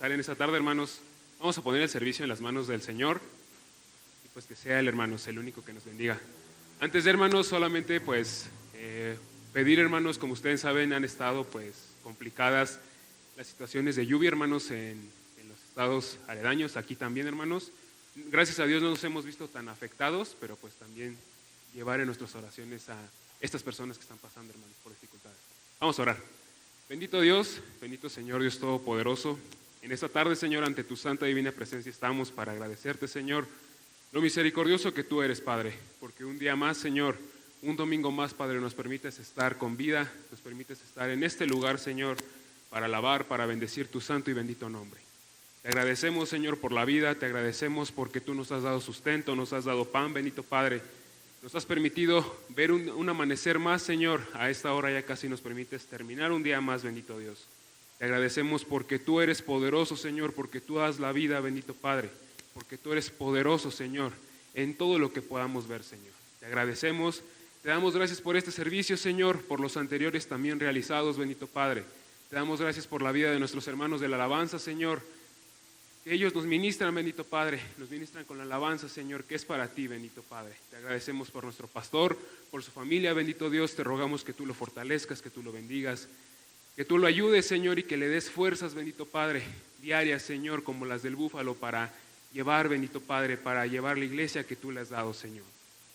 En esta tarde, hermanos, vamos a poner el servicio en las manos del Señor y pues que sea Él, hermanos, el único que nos bendiga. Antes de, hermanos, solamente pedir, hermanos, como ustedes saben, han estado complicadas las situaciones de lluvia, hermanos, en los estados aledaños, aquí también, hermanos. Gracias a Dios no nos hemos visto tan afectados, pero pues también llevar en nuestras oraciones a estas personas que están pasando, hermanos, por dificultades. Vamos a orar. Bendito Dios, bendito Señor Dios Todopoderoso. En esta tarde, Señor, ante tu santa y divina presencia estamos para agradecerte, Señor, lo misericordioso que tú eres, Padre, porque un día más, Señor, un domingo más, Padre, nos permites estar con vida, nos permites estar en este lugar, Señor, para alabar, para bendecir tu santo y bendito nombre. Te agradecemos, Señor, por la vida, te agradecemos porque tú nos has dado sustento, nos has dado pan, bendito Padre. Nos has permitido ver un amanecer más, Señor. A esta hora ya casi nos permites terminar un día más, bendito Dios. Te agradecemos porque tú eres poderoso, Señor, porque tú das la vida, bendito Padre, porque tú eres poderoso, Señor, en todo lo que podamos ver, Señor. Te agradecemos, te damos gracias por este servicio, Señor, por los anteriores también realizados, bendito Padre. Te damos gracias por la vida de nuestros hermanos de la alabanza, Señor. Que ellos nos ministran, bendito Padre, nos ministran con la alabanza, Señor, que es para ti, bendito Padre. Te agradecemos por nuestro pastor, por su familia, bendito Dios. Te rogamos que tú lo fortalezcas, que tú lo bendigas, que tú lo ayudes, Señor, y que le des fuerzas, bendito Padre, diarias, Señor, como las del búfalo, para llevar, bendito Padre, para llevar la iglesia que tú le has dado, Señor.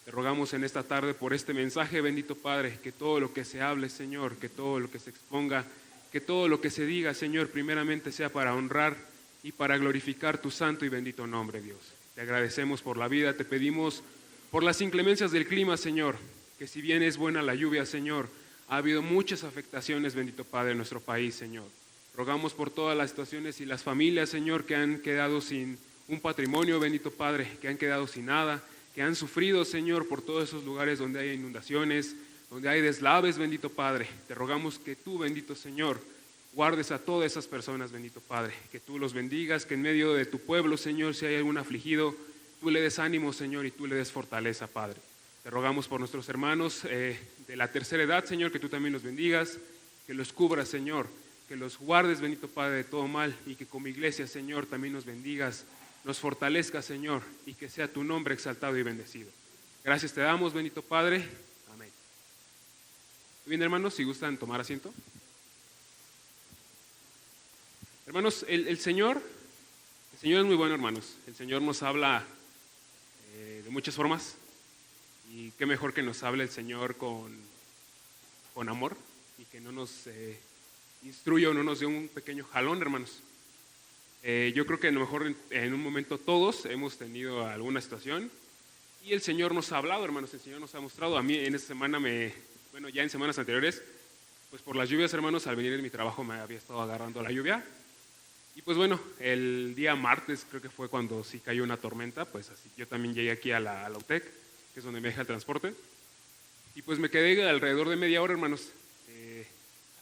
Te rogamos en esta tarde por este mensaje, bendito Padre, que todo lo que se hable, Señor, que todo lo que se exponga, que todo lo que se diga, Señor, primeramente sea para honrar y para glorificar tu santo y bendito nombre, Dios. Te agradecemos por la vida, te pedimos por las inclemencias del clima, Señor, que si bien es buena la lluvia, Señor, ha habido muchas afectaciones, bendito Padre, en nuestro país, Señor. Rogamos por todas las situaciones y las familias, Señor, que han quedado sin un patrimonio, bendito Padre, que han quedado sin nada, que han sufrido, Señor, por todos esos lugares donde hay inundaciones, donde hay deslaves, bendito Padre. Te rogamos que tú, bendito Señor, guardes a todas esas personas, bendito Padre, que tú los bendigas, que en medio de tu pueblo, Señor, si hay algún afligido, tú le des ánimo, Señor, y tú le des fortaleza, Padre. Te rogamos por nuestros hermanos de la tercera edad, Señor, que tú también los bendigas, que los cubras, Señor, que los guardes, bendito Padre, de todo mal, y que como iglesia, Señor, también nos bendigas, nos fortalezcas, Señor, y que sea tu nombre exaltado y bendecido. Gracias te damos, bendito Padre. Amén. Bien, hermanos, si gustan tomar asiento. Hermanos, el Señor es muy bueno, hermanos. El Señor nos habla de muchas formas, y qué mejor que nos hable el Señor con amor y que no nos instruya o no nos dé un pequeño jalón, hermanos. Yo creo que a lo mejor en un momento todos hemos tenido alguna situación y el Señor nos ha hablado, hermanos. El Señor nos ha mostrado. A mí en esta semana, ya en semanas anteriores, pues por las lluvias, hermanos, al venir de mi trabajo me había estado agarrando la lluvia. Y pues bueno, el día martes creo que fue cuando sí cayó una tormenta, pues así yo también llegué aquí a la UTEC, que es donde me deja el transporte, y pues me quedé alrededor de media hora, hermanos,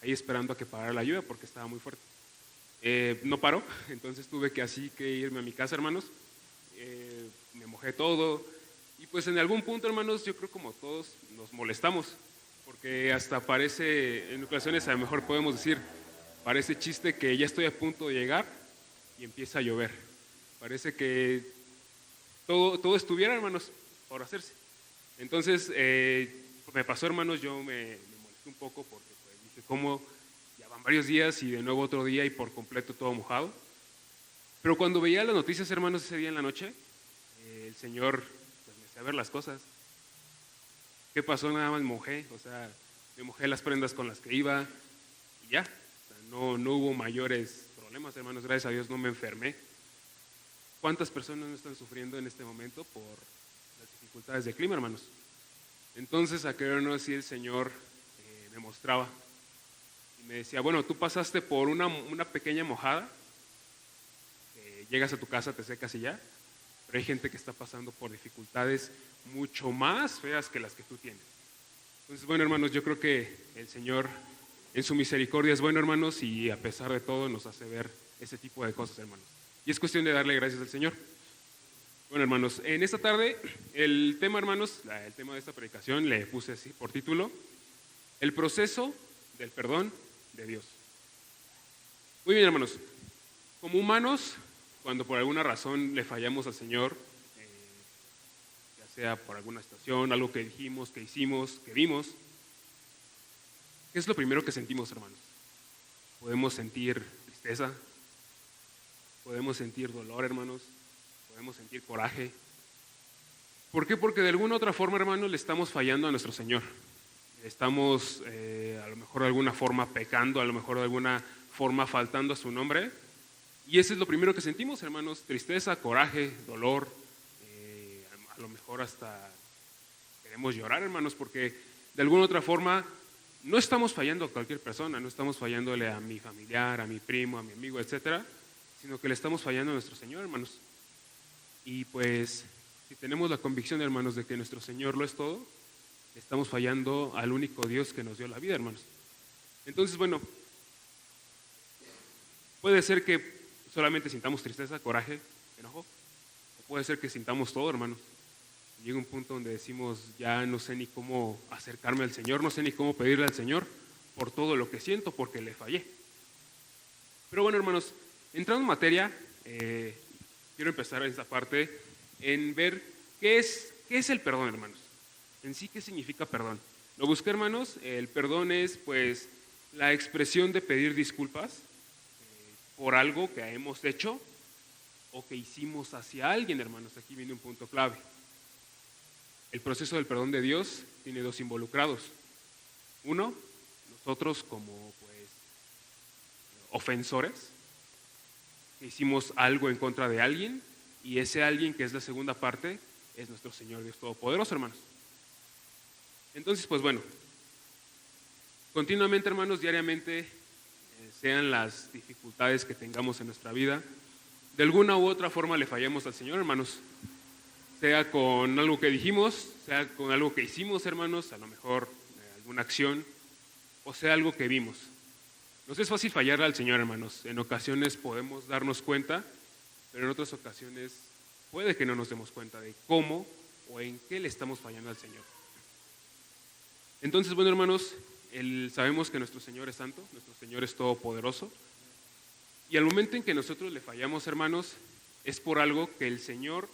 ahí esperando a que parara la lluvia porque estaba muy fuerte. No paró, entonces tuve que irme a mi casa, hermanos. Me mojé todo, y pues en algún punto, hermanos, yo creo como todos nos molestamos, porque hasta parece, en ocasiones a lo mejor podemos decir, parece chiste que ya estoy a punto de llegar y empieza a llover. Parece que todo estuviera, hermanos, por hacerse. Entonces, me pasó, hermanos, yo me molesté un poco porque pues, dije, ¿cómo? Ya van varios días y de nuevo otro día y por completo todo mojado. Pero cuando veía las noticias, hermanos, ese día en la noche, el Señor pues, me hacía ver las cosas. ¿Qué pasó? Nada más me mojé las prendas con las que iba y ya. No hubo mayores problemas, hermanos, gracias a Dios no me enfermé. ¿Cuántas personas no están sufriendo en este momento por las dificultades del clima, hermanos? Entonces, a querer o no decir, el Señor me mostraba y me decía, bueno, tú pasaste por una pequeña mojada, llegas a tu casa, te secas y ya, pero hay gente que está pasando por dificultades mucho más feas que las que tú tienes. Entonces, bueno, hermanos, yo creo que el Señor en su misericordia es bueno, hermanos, y a pesar de todo nos hace ver ese tipo de cosas, hermanos. Y es cuestión de darle gracias al Señor. Bueno, hermanos, en esta tarde el tema, hermanos, el tema de esta predicación le puse así por título, el proceso del perdón de Dios. Muy bien, hermanos. Como humanos, cuando por alguna razón le fallamos al Señor, ya sea por alguna situación, algo que dijimos, que hicimos, que vimos, ¿qué es lo primero que sentimos, hermanos? Podemos sentir tristeza, podemos sentir dolor, hermanos, podemos sentir coraje. ¿Por qué? Porque de alguna otra forma, hermanos, le estamos fallando a nuestro Señor. Estamos a lo mejor de alguna forma pecando, a lo mejor de alguna forma faltando a su nombre. Y eso es lo primero que sentimos, hermanos: tristeza, coraje, dolor. A lo mejor hasta queremos llorar, hermanos, porque de alguna otra forma no estamos fallando a cualquier persona, no estamos fallándole a mi familiar, a mi primo, a mi amigo, etcétera, sino que le estamos fallando a nuestro Señor, hermanos. Y pues, si tenemos la convicción, hermanos, de que nuestro Señor lo es todo, estamos fallando al único Dios que nos dio la vida, hermanos. Entonces, bueno, puede ser que solamente sintamos tristeza, coraje, enojo, o puede ser que sintamos todo, hermanos. Llega un punto donde decimos: ya no sé ni cómo acercarme al Señor, no sé ni cómo pedirle al Señor por todo lo que siento, porque le fallé. Pero bueno, hermanos, entrando en materia, quiero empezar esta parte en ver qué es el perdón, hermanos. En sí, ¿qué significa perdón? Lo busqué, hermanos. El perdón es, pues, la expresión de pedir disculpas por algo que hemos hecho o que hicimos hacia alguien, hermanos. Aquí viene un punto clave. El proceso del perdón de Dios tiene dos involucrados. Uno, nosotros como, pues, ofensores, que hicimos algo en contra de alguien, y ese alguien, que es la segunda parte, es nuestro Señor Dios Todopoderoso, hermanos. Entonces, pues bueno, continuamente, hermanos, diariamente, sean las dificultades que tengamos en nuestra vida, de alguna u otra forma le fallamos al Señor, hermanos. Sea con algo que dijimos, sea con algo que hicimos, hermanos, a lo mejor alguna acción, o sea algo que vimos. Nos es fácil fallarle al Señor, hermanos. En ocasiones podemos darnos cuenta, pero en otras ocasiones puede que no nos demos cuenta de cómo o en qué le estamos fallando al Señor. Entonces, bueno, hermanos, sabemos que nuestro Señor es santo, nuestro Señor es todopoderoso, y al momento en que nosotros le fallamos, hermanos, es por algo que al Señor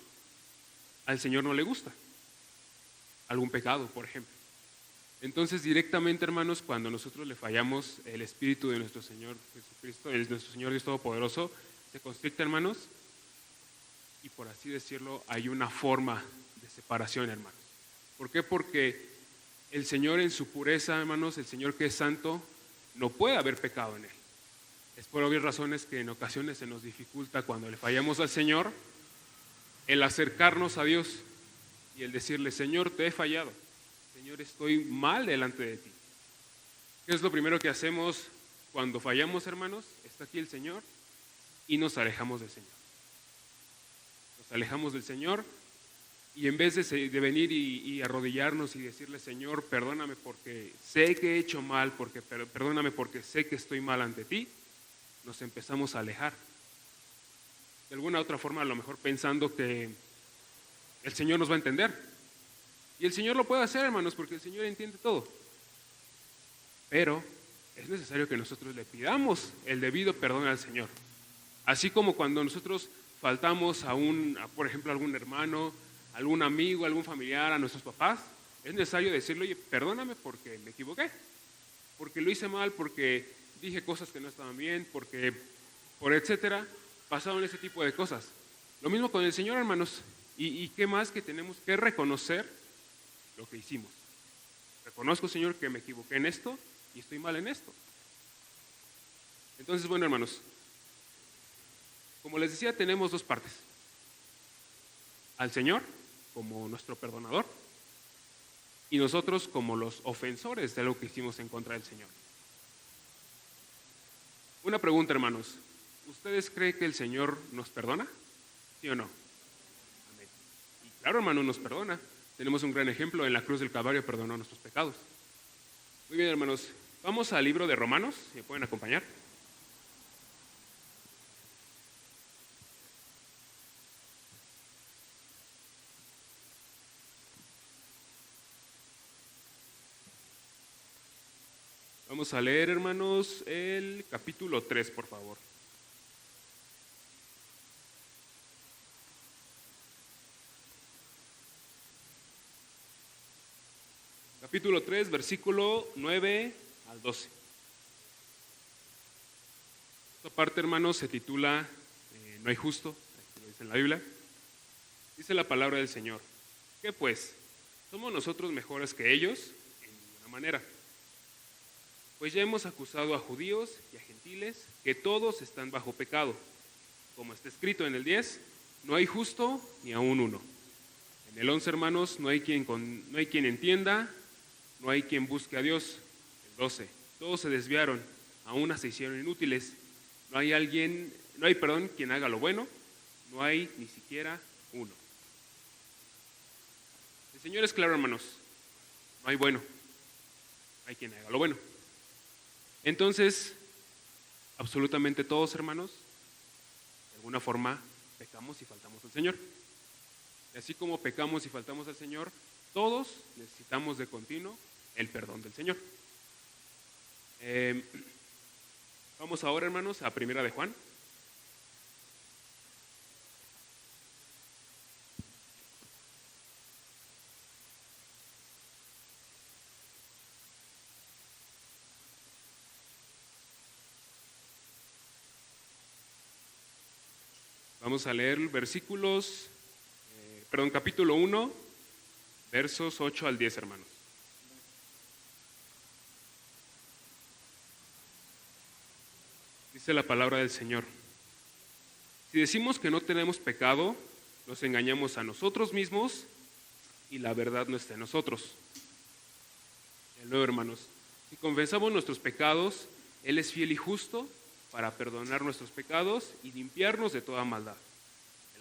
no le gusta. Algún pecado, por ejemplo. Entonces, directamente, hermanos, cuando nosotros le fallamos, el Espíritu de nuestro Señor Jesucristo, nuestro Señor Dios Todopoderoso, se constricta, hermanos, y por así decirlo, hay una forma de separación, hermanos. ¿Por qué? Porque el Señor, en su pureza, hermanos, el Señor que es santo, no puede haber pecado en él. Es por obvias razones que en ocasiones se nos dificulta, cuando le fallamos al Señor, el acercarnos a Dios y el decirle: Señor, te he fallado, Señor, estoy mal delante de ti. ¿Qué es lo primero que hacemos cuando fallamos, hermanos? Está aquí el Señor, y nos alejamos del Señor. Nos alejamos del Señor, y en vez de venir y arrodillarnos y decirle: Señor, perdóname porque sé que he hecho mal, perdóname porque sé que estoy mal ante ti, nos empezamos a alejar. De alguna otra forma, a lo mejor pensando que el Señor nos va a entender. Y el Señor lo puede hacer, hermanos, porque el Señor entiende todo. Pero es necesario que nosotros le pidamos el debido perdón al Señor. Así como cuando nosotros faltamos por ejemplo, a algún hermano, a algún amigo, a algún familiar, a nuestros papás, es necesario decirle: oye, perdóname porque me equivoqué, porque lo hice mal, porque dije cosas que no estaban bien, por etcétera. Pasaron ese tipo de cosas. Lo mismo con el Señor, hermanos. ¿Y qué más? Que tenemos que reconocer lo que hicimos. Reconozco, Señor, que me equivoqué en esto y estoy mal en esto. Entonces, bueno, hermanos, como les decía, tenemos dos partes. Al Señor como nuestro perdonador, y nosotros como los ofensores de lo que hicimos en contra del Señor. Una pregunta, hermanos: ¿ustedes creen que el Señor nos perdona? ¿Sí o no? Amén. Y claro, hermano, nos perdona. Tenemos un gran ejemplo: en la cruz del Calvario perdonó nuestros pecados. Muy bien, hermanos, vamos al libro de Romanos, si me pueden acompañar. Vamos a leer, hermanos, el capítulo 3, por favor. capítulo 3, versículo 9 al 12. Esta parte, hermanos, se titula No hay justo, aquí lo dice en la Biblia. Dice la palabra del Señor: ¿qué pues? ¿Somos nosotros mejores que ellos? En ninguna manera. Pues ya hemos acusado a judíos y a gentiles que todos están bajo pecado. Como está escrito en el 10, no hay justo ni aun uno. En el 11, hermanos, no hay quien entienda, no hay quien busque a Dios. El 12, todos se desviaron, a unas se hicieron inútiles. No hay quien haga lo bueno, no hay ni siquiera uno. El Señor es claro, hermanos, no hay bueno, no hay quien haga lo bueno. Entonces, absolutamente todos, hermanos, de alguna forma pecamos y faltamos al Señor. Y así como pecamos y faltamos al Señor, todos necesitamos de continuo el perdón del Señor. Vamos ahora, hermanos, a Primera de Juan. Vamos a leer capítulo 1, versos 8 al 10, hermanos. Dice la palabra del Señor: si decimos que no tenemos pecado, nos engañamos a nosotros mismos y la verdad no está en nosotros. El 9, hermanos: si confesamos nuestros pecados, Él es fiel y justo para perdonar nuestros pecados y limpiarnos de toda maldad.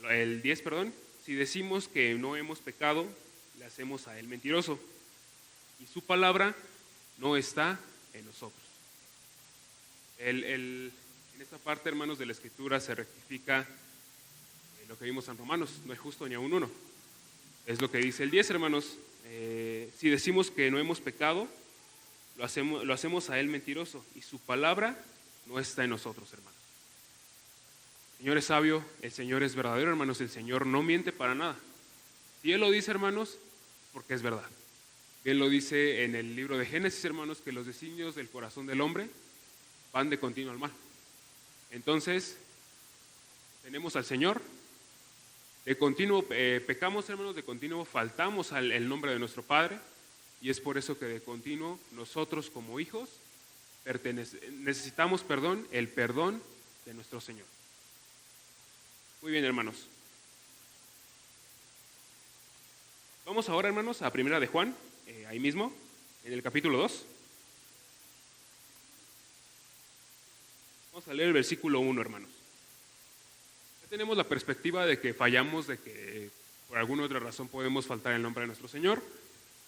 El 10, si decimos que no hemos pecado, le hacemos a Él mentiroso y su palabra no está en nosotros. En esta parte, hermanos, de la Escritura se rectifica lo que vimos en Romanos: no hay justo ni aun uno. Es lo que dice el 10, hermanos. Si decimos que no hemos pecado, lo hacemos a Él mentiroso y su palabra no está en nosotros, hermanos. El Señor es sabio, el Señor es verdadero, hermanos, el Señor no miente para nada. Si Él lo dice, hermanos, porque es verdad. Él lo dice en el libro de Génesis, hermanos, que los designios del corazón del hombre van de continuo al mal. Entonces, tenemos al Señor, de continuo pecamos, hermanos, de continuo faltamos al nombre de nuestro Padre, y es por eso que de continuo nosotros como hijos necesitamos el perdón de nuestro Señor. Muy bien, hermanos. Vamos ahora, hermanos, a Primera de Juan, ahí mismo, en el capítulo 2. Vamos a leer el versículo 1, hermanos. Ya tenemos la perspectiva de que fallamos, de que por alguna otra razón podemos faltar el nombre de nuestro Señor.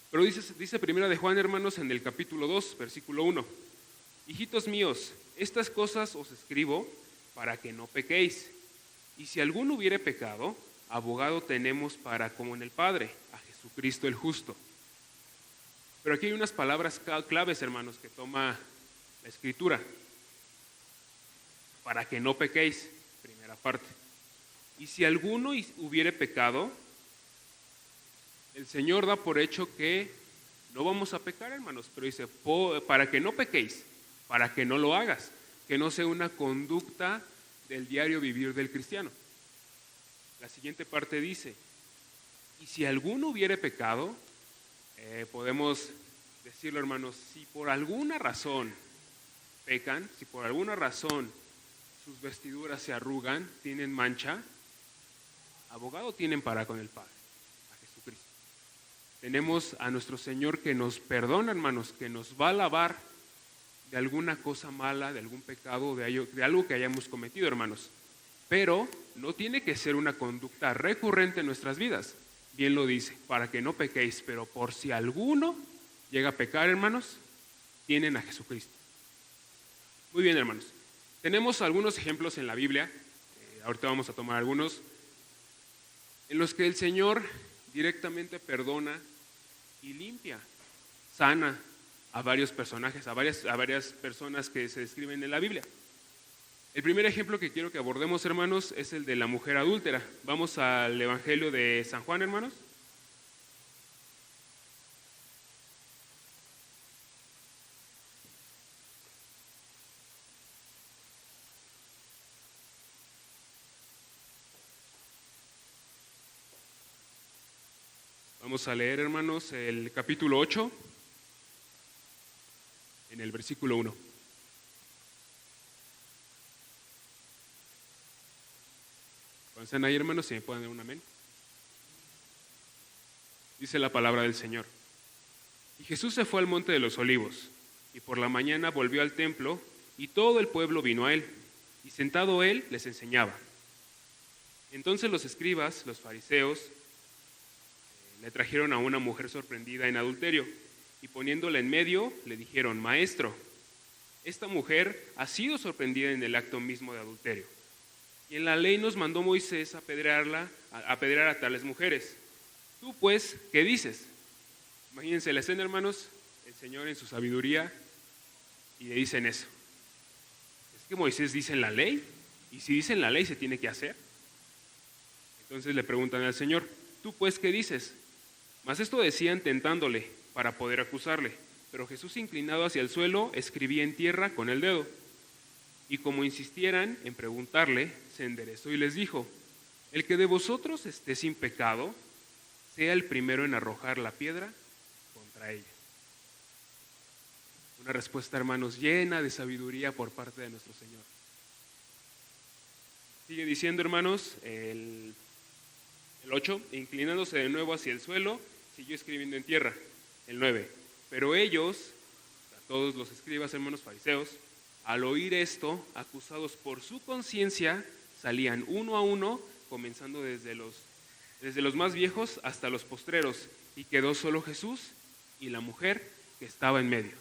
Pero dice Primera de Juan, hermanos, en el capítulo 2, versículo 1. Hijitos míos, estas cosas os escribo para que no pequéis. Y si alguno hubiere pecado, abogado tenemos para como en el Padre, a Jesucristo el justo. Pero aquí hay unas palabras claves, hermanos, que toma la Escritura. Para que no pequéis, primera parte. Y si alguno hubiere pecado, el Señor da por hecho que no vamos a pecar, hermanos, pero dice, para que no pequéis, para que no lo hagas, que no sea una conducta del diario vivir del cristiano. La siguiente parte dice, y si alguno hubiere pecado, podemos decirlo, hermanos, si por alguna razón pecan, si por alguna razón sus vestiduras se arrugan, tienen mancha, abogado tienen para con el Padre, a Jesucristo. Tenemos a nuestro Señor que nos perdona, hermanos, que nos va a lavar de alguna cosa mala, de algún pecado, de algo que hayamos cometido, hermanos. Pero no tiene que ser una conducta recurrente en nuestras vidas. Bien lo dice, para que no pequéis, pero por si alguno llega a pecar, hermanos, tienen a Jesucristo. Muy bien, hermanos. Tenemos algunos ejemplos en la Biblia, ahorita vamos a tomar algunos, en los que el Señor directamente perdona y limpia, sana a varios personajes, a varias personas que se describen en la Biblia. El primer ejemplo que quiero que abordemos, hermanos, es el de la mujer adúltera. Vamos al Evangelio de San Juan, hermanos. Vamos a leer, hermanos, el capítulo 8, en el versículo 1. Cuando estén ahí, hermanos, si me pueden dar un amén. Dice la palabra del Señor. Y Jesús se fue al monte de los olivos, y por la mañana volvió al templo, y todo el pueblo vino a él, y sentado él les enseñaba. Entonces los escribas, los fariseos, le trajeron a una mujer sorprendida en adulterio, y poniéndola en medio, le dijeron: Maestro, esta mujer ha sido sorprendida en el acto mismo de adulterio. Y en la ley nos mandó Moisés apedrear a tales mujeres. Tú, pues, ¿qué dices? Imagínense la escena, hermanos, el Señor en su sabiduría, y le dicen eso. Es que Moisés dice en la ley, y si dice en la ley se tiene que hacer. Entonces le preguntan al Señor: ¿tú, pues, qué dices? Mas esto decían tentándole para poder acusarle. Pero Jesús, inclinado hacia el suelo, escribía en tierra con el dedo. Y como insistieran en preguntarle, se enderezó y les dijo: el que de vosotros esté sin pecado, sea el primero en arrojar la piedra contra ella. Una respuesta, hermanos, llena de sabiduría por parte de nuestro Señor. Sigue diciendo, hermanos, el 8, inclinándose de nuevo hacia el suelo, siguió escribiendo en tierra. El 9, pero ellos, todos los escribas, hermanos fariseos, al oír esto, acusados por su conciencia, salían uno a uno, comenzando desde los más viejos hasta los postreros, y quedó solo Jesús y la mujer que estaba en medio.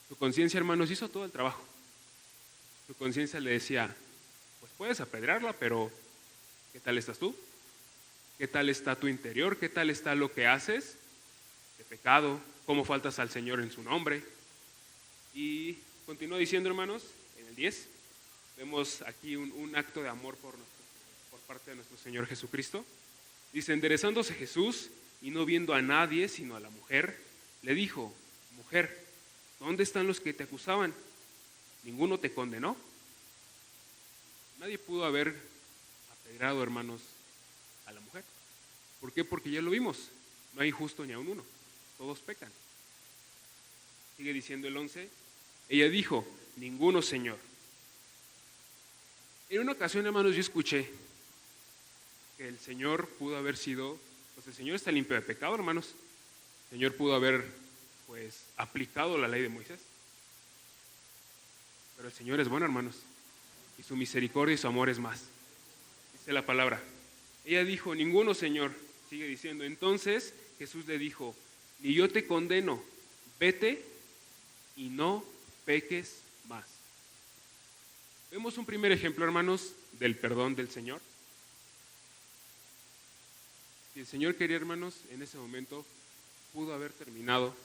Su conciencia, hermanos, hizo todo el trabajo. Su conciencia le decía: pues puedes apedrearla, pero ¿qué tal estás tú? ¿Qué tal está tu interior? ¿Qué tal está lo que haces de pecado? ¿Cómo faltas al Señor en su nombre? Y continúa diciendo, hermanos, en el 10, vemos aquí un acto de amor por parte de nuestro Señor Jesucristo. Dice: enderezándose Jesús y no viendo a nadie sino a la mujer, le dijo: mujer, ¿dónde están los que te acusaban? ¿Ninguno te condenó? Nadie pudo haber apedreado, hermanos, a la mujer. ¿Por qué? Porque ya lo vimos, no hay justo ni aun uno, todos pecan. Sigue diciendo el 11, ella dijo: ninguno, Señor. En una ocasión, hermanos, yo escuché que el Señor pudo haber sido, pues el Señor está limpio de pecado, hermanos. El Señor pudo haber, pues, aplicado la ley de Moisés. Pero el Señor es bueno, hermanos, y su misericordia y su amor es más. Dice la palabra. Ella dijo: ninguno, Señor. Sigue diciendo. Entonces Jesús le dijo: ni yo te condeno, vete y no peques más. Vemos un primer ejemplo, hermanos, del perdón del Señor. Si el Señor quería, hermanos, en ese momento pudo haber terminado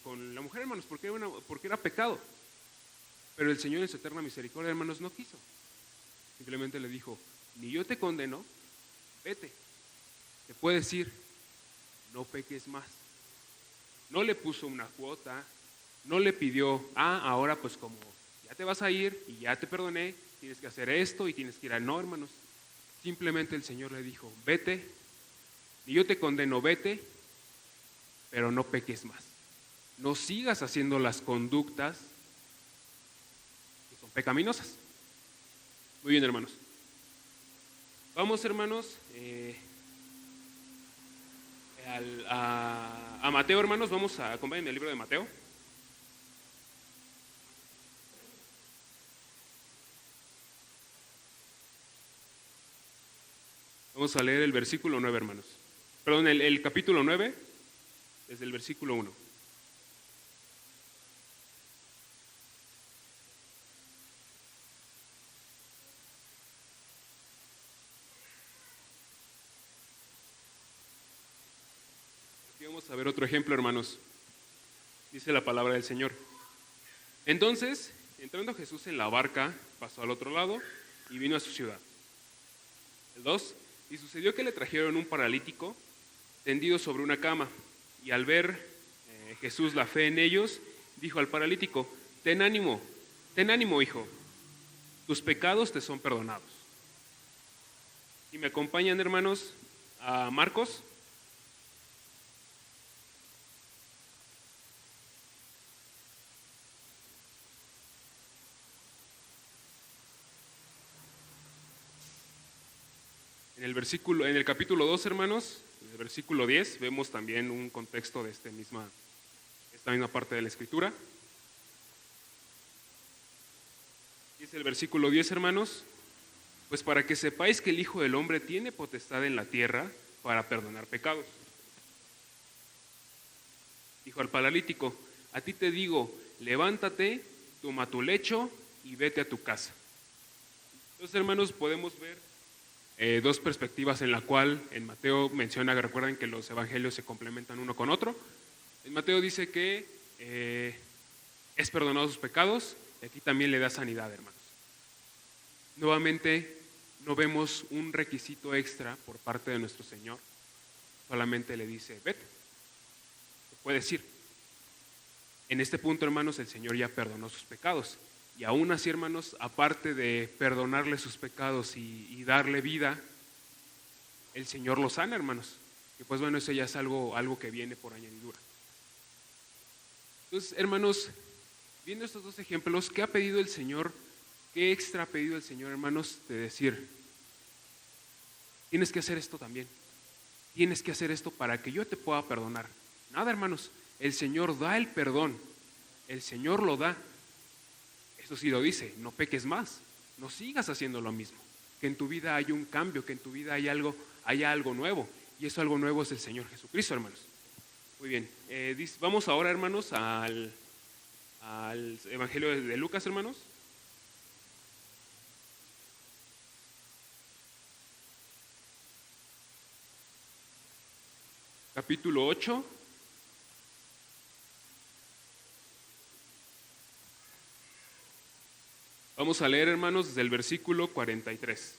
con la mujer, hermanos, porque era pecado. Pero el Señor, en su eterna misericordia, hermanos, no quiso. Simplemente le dijo: ni yo te condeno, vete. Te puedes ir, no peques más. No le puso una cuota, no le pidió: ahora pues como ya te vas a ir y ya te perdoné, tienes que hacer esto y tienes que ir a... No, hermanos. Simplemente el Señor le dijo: vete, y yo te condeno, vete, pero no peques más. No sigas haciendo las conductas que son pecaminosas. Muy bien, hermanos. Vamos, hermanos, a Mateo, hermanos. Vamos a acompañarme el libro de Mateo. Vamos a leer el versículo 9, hermanos. Perdón, el capítulo 9, desde el versículo 1. Aquí vamos a ver otro ejemplo, hermanos. Dice la palabra del Señor. Entonces, entrando Jesús en la barca, pasó al otro lado y vino a su ciudad. El 2. Y sucedió que le trajeron un paralítico tendido sobre una cama, y al ver Jesús la fe en ellos, dijo al paralítico: ten ánimo, hijo, tus pecados te son perdonados. Y me acompañan, hermanos, a Marcos. En el capítulo 2, hermanos, en el versículo 10, vemos también un contexto de esta misma parte de la Escritura. Dice el versículo 10, hermanos: pues para que sepáis que el Hijo del Hombre tiene potestad en la tierra para perdonar pecados. Dijo al paralítico: a ti te digo, levántate, toma tu lecho y vete a tu casa. Entonces, hermanos, podemos ver dos perspectivas en la cual en Mateo menciona, recuerden que los evangelios se complementan uno con otro. En Mateo dice que es perdonado sus pecados, y aquí también le da sanidad, hermanos. Nuevamente, no vemos un requisito extra por parte de nuestro Señor, solamente le dice, vete, puedes ir. En este punto, hermanos, el Señor ya perdonó sus pecados. Y aún así, hermanos, aparte de perdonarle sus pecados y darle vida, el Señor lo sana, hermanos. Que pues bueno, eso ya es algo que viene por añadidura. Entonces, hermanos, viendo estos dos ejemplos, ¿qué ha pedido el Señor? ¿Qué extra ha pedido el Señor, hermanos? De decir, tienes que hacer esto también. Tienes que hacer esto para que yo te pueda perdonar. Nada, hermanos, el Señor da el perdón. El Señor lo da. Eso sí lo dice, no peques más, no sigas haciendo lo mismo, que en tu vida haya un cambio, que en tu vida haya algo nuevo, y eso algo nuevo es el Señor Jesucristo, hermanos. Muy bien, vamos ahora, hermanos, al Evangelio de Lucas, hermanos. Capítulo 8. Vamos a leer, hermanos, desde el versículo 43.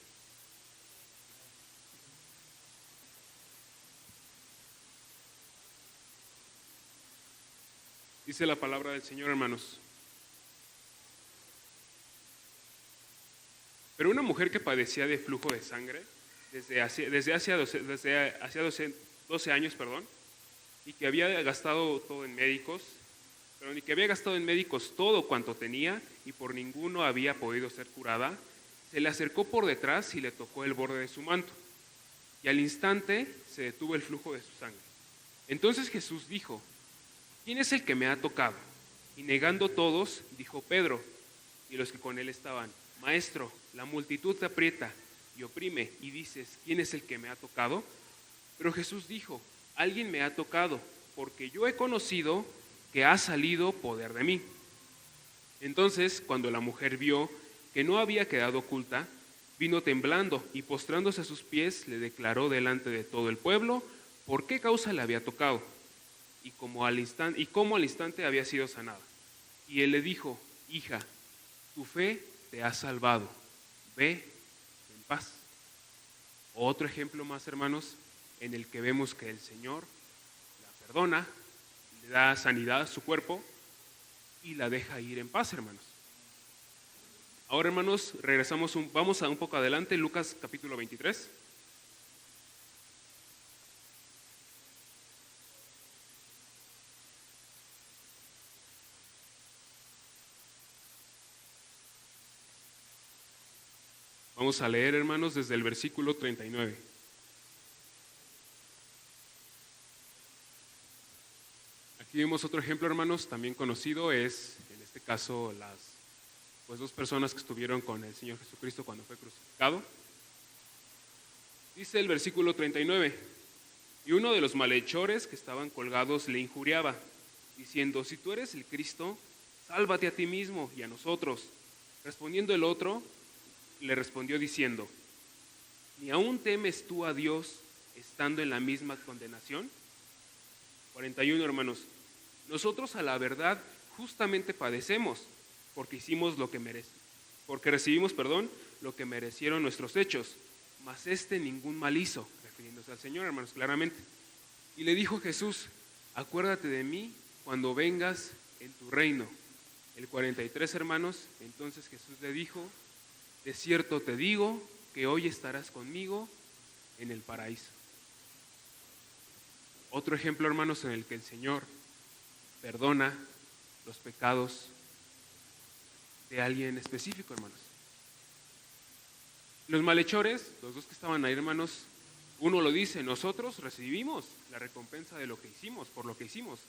Dice la palabra del Señor, hermanos. Pero una mujer que padecía de flujo de sangre desde hacía 12 años, y que había gastado todo en médicos, todo cuanto tenía y por ninguno había podido ser curada, se le acercó por detrás y le tocó el borde de su manto, y al instante se detuvo el flujo de su sangre. Entonces Jesús dijo, ¿quién es el que me ha tocado? Y negando todos, dijo Pedro y los que con él estaban, Maestro, la multitud te aprieta y oprime, y dices, ¿quién es el que me ha tocado? Pero Jesús dijo, alguien me ha tocado, porque yo he conocido que ha salido poder de mí. Entonces, cuando la mujer vio que no había quedado oculta, vino temblando y postrándose a sus pies le declaró delante de todo el pueblo por qué causa le había tocado y cómo al instante había sido sanada. Y él le dijo, hija, tu fe te ha salvado, ve en paz. Otro ejemplo más, hermanos, en el que vemos que el Señor la perdona, le da sanidad a su cuerpo y la deja ir en paz, hermanos. Ahora, hermanos, vamos a un poco adelante, Lucas capítulo 23. Vamos a leer, hermanos, desde el versículo 39. Aquí vemos otro ejemplo, hermanos, también conocido, es en este caso las dos personas que estuvieron con el Señor Jesucristo cuando fue crucificado. Dice el versículo 39, y uno de los malhechores que estaban colgados le injuriaba, diciendo, si tú eres el Cristo, sálvate a ti mismo y a nosotros. Respondiendo el otro, le respondió diciendo, ¿ni aún temes tú a Dios estando en la misma condenación? 41, hermanos, nosotros a la verdad justamente padecemos, porque recibimos lo que merecieron nuestros hechos, mas ningún mal hizo, refiriéndose al Señor, hermanos, claramente. Y le dijo Jesús, acuérdate de mí cuando vengas en tu reino. El 43, hermanos, entonces Jesús le dijo, de cierto te digo que hoy estarás conmigo en el paraíso. Otro ejemplo, hermanos, en el que el Señor perdona los pecados de alguien específico, hermanos. Los malhechores, los dos que estaban ahí, hermanos, uno lo dice: nosotros recibimos la recompensa de lo que hicimos, por lo que hicimos.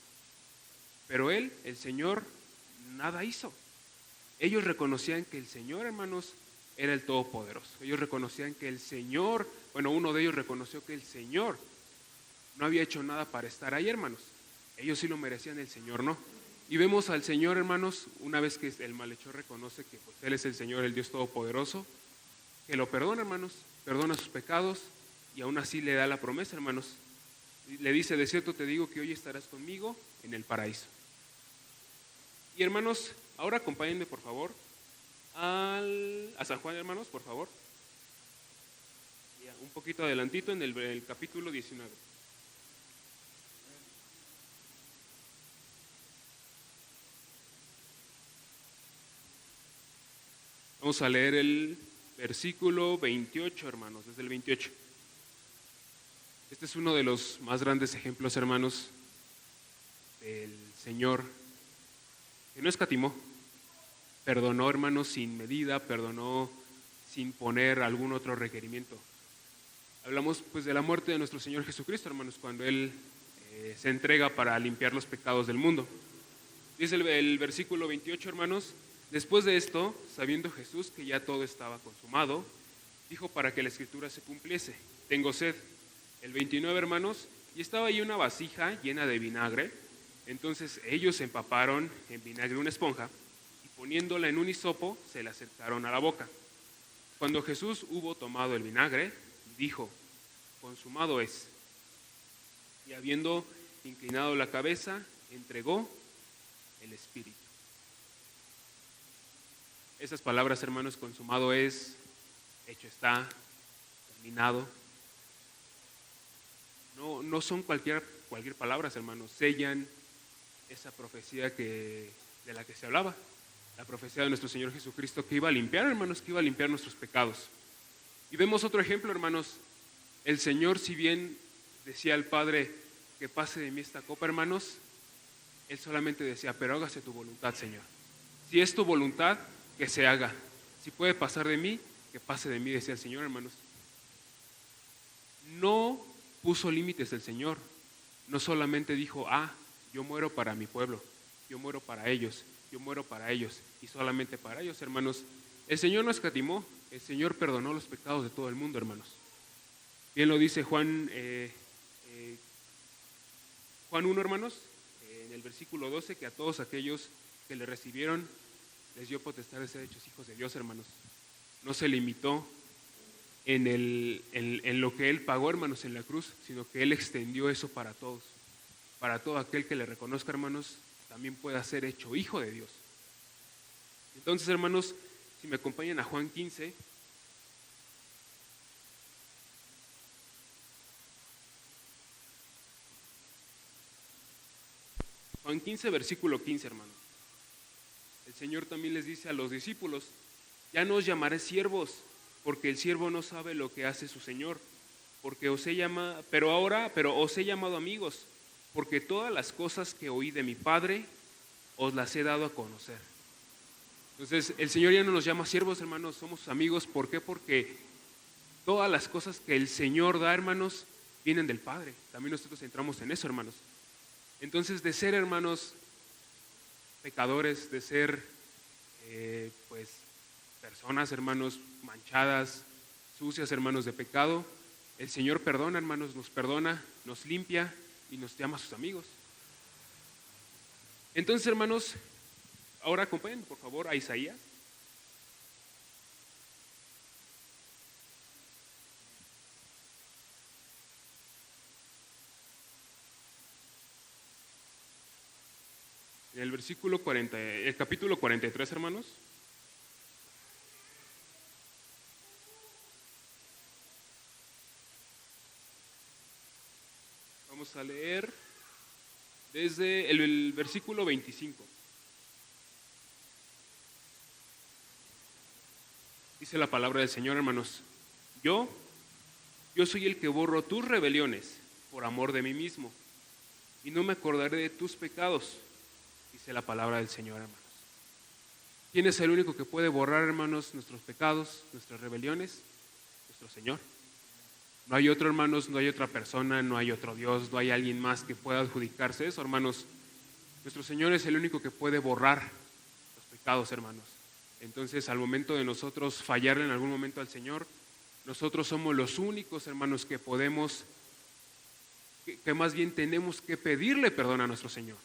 Pero él, el Señor, nada hizo. Ellos reconocían que el Señor, hermanos, era el Todopoderoso. Ellos reconocían que el Señor, bueno, uno de ellos reconoció que el Señor no había hecho nada para estar ahí, hermanos. Ellos sí lo merecían, el Señor no. Y vemos al Señor, hermanos, una vez que el malhechor reconoce que pues, Él es el Señor, el Dios Todopoderoso, que lo perdona, hermanos, perdona sus pecados y aún así le da la promesa, hermanos. Le dice: de cierto te digo que hoy estarás conmigo en el paraíso. Y hermanos, ahora acompáñenme por favor a San Juan, hermanos, por favor. Ya, un poquito adelantito en el capítulo 19. Vamos a leer el versículo 28, hermanos, desde el 28. Este es uno de los más grandes ejemplos, hermanos, del Señor, que no escatimó. Perdonó, hermanos, sin medida, perdonó sin poner algún otro requerimiento. Hablamos pues de la muerte de nuestro Señor Jesucristo, hermanos, cuando Él se entrega para limpiar los pecados del mundo. Dice el versículo 28, hermanos: después de esto, sabiendo Jesús que ya todo estaba consumado, dijo para que la escritura se cumpliese: tengo sed. El 29, hermanos: y estaba ahí una vasija llena de vinagre. Entonces ellos empaparon en vinagre una esponja y poniéndola en un hisopo se la acercaron a la boca. Cuando Jesús hubo tomado el vinagre, dijo: consumado es. Y habiendo inclinado la cabeza, entregó el Espíritu. Esas palabras, hermanos, consumado es, hecho está, terminado, no son cualquier palabras, hermanos. Sellan esa profecía de la que se hablaba, la profecía de nuestro Señor Jesucristo, que iba a limpiar, hermanos, que iba a limpiar nuestros pecados. Y vemos otro ejemplo, hermanos. El Señor, si bien decía al Padre que pase de mí esta copa, hermanos, Él solamente decía: pero hágase tu voluntad, Señor. Si es tu voluntad, que se haga. Si puede pasar de mí, que pase de mí, decía el Señor, hermanos. No puso límites el Señor. No solamente dijo: yo muero para mi pueblo, yo muero para ellos, yo muero para ellos y solamente para ellos, hermanos. El Señor no escatimó, el Señor perdonó los pecados de todo el mundo, hermanos. Bien lo dice Juan 1, hermanos, en el versículo 12, que a todos aquellos que le recibieron les dio potestad de ser hechos hijos de Dios, hermanos. No se limitó en lo que Él pagó, hermanos, en la cruz, sino que Él extendió eso para todos. Para todo aquel que le reconozca, hermanos, también pueda ser hecho hijo de Dios. Entonces, hermanos, si me acompañan a Juan 15. Juan 15, versículo 15, hermanos. El Señor también les dice a los discípulos: ya no os llamaré siervos, porque el siervo no sabe lo que hace su Señor, pero os he llamado amigos, porque todas las cosas que oí de mi Padre os las he dado a conocer. Entonces, el Señor ya no nos llama siervos, hermanos, somos amigos. ¿Por qué? Porque todas las cosas que el Señor da, hermanos, vienen del Padre. También nosotros entramos en eso, hermanos. Entonces, de ser, hermanos, pecadores, de ser, personas, hermanos, manchadas, sucias, hermanos, de pecado, el Señor perdona, hermanos, nos perdona, nos limpia y nos llama a sus amigos. Entonces, hermanos, ahora acompáñenme, por favor, a Isaías. En el versículo 40, el capítulo 43, hermanos. Vamos a leer desde el versículo 25. Dice la palabra del Señor, hermanos: yo soy el que borro tus rebeliones por amor de mí mismo, y no me acordaré de tus pecados, dice la palabra del Señor, hermanos. ¿Quién es el único que puede borrar, hermanos, nuestros pecados, nuestras rebeliones? Nuestro Señor. No hay otro, hermanos, no hay otra persona, no hay otro Dios, no hay alguien más que pueda adjudicarse eso, hermanos. Nuestro Señor es el único que puede borrar los pecados, hermanos. Entonces, al momento de nosotros fallarle en algún momento al Señor, nosotros somos los únicos, hermanos, que podemos, que más bien tenemos que pedirle perdón a nuestro Señor.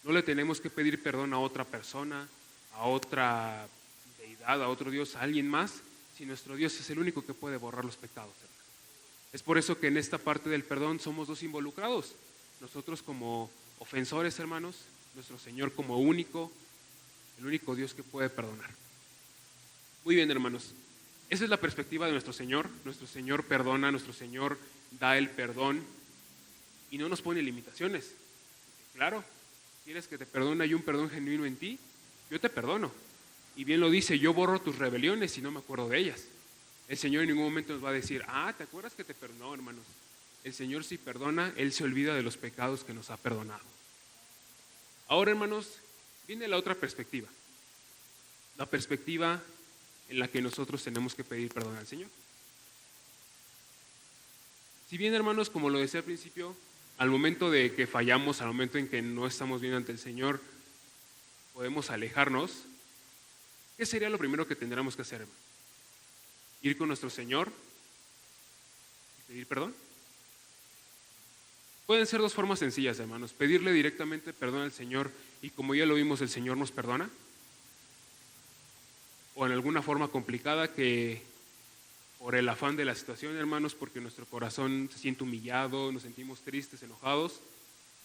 No le tenemos que pedir perdón a otra persona, a otra deidad, a otro Dios, a alguien más, si nuestro Dios es el único que puede borrar los pecados, hermanos. Es por eso que en esta parte del perdón somos dos involucrados. Nosotros como ofensores, hermanos, nuestro Señor como único, el único Dios que puede perdonar. Muy bien, hermanos. Esa es la perspectiva de nuestro Señor. Nuestro Señor perdona, nuestro Señor da el perdón y no nos pone limitaciones. Claro, ¿quieres que te perdone y un perdón genuino en ti? Yo te perdono. Y bien lo dice, yo borro tus rebeliones y no me acuerdo de ellas. El Señor en ningún momento nos va a decir, ¿te acuerdas que te perdonó, hermanos? El Señor si perdona, Él se olvida de los pecados que nos ha perdonado. Ahora, hermanos, viene la otra perspectiva. La perspectiva en la que nosotros tenemos que pedir perdón al Señor. Si bien, hermanos, como lo decía al principio, al momento de que fallamos, al momento en que no estamos bien ante el Señor, podemos alejarnos, ¿qué sería lo primero que tendríamos que hacer, hermano? ¿Ir con nuestro Señor y pedir perdón? Pueden ser dos formas sencillas, hermanos. Pedirle directamente perdón al Señor y como ya lo vimos, el Señor nos perdona. O en alguna forma complicada que por el afán de la situación, hermanos, porque nuestro corazón se siente humillado, nos sentimos tristes, enojados,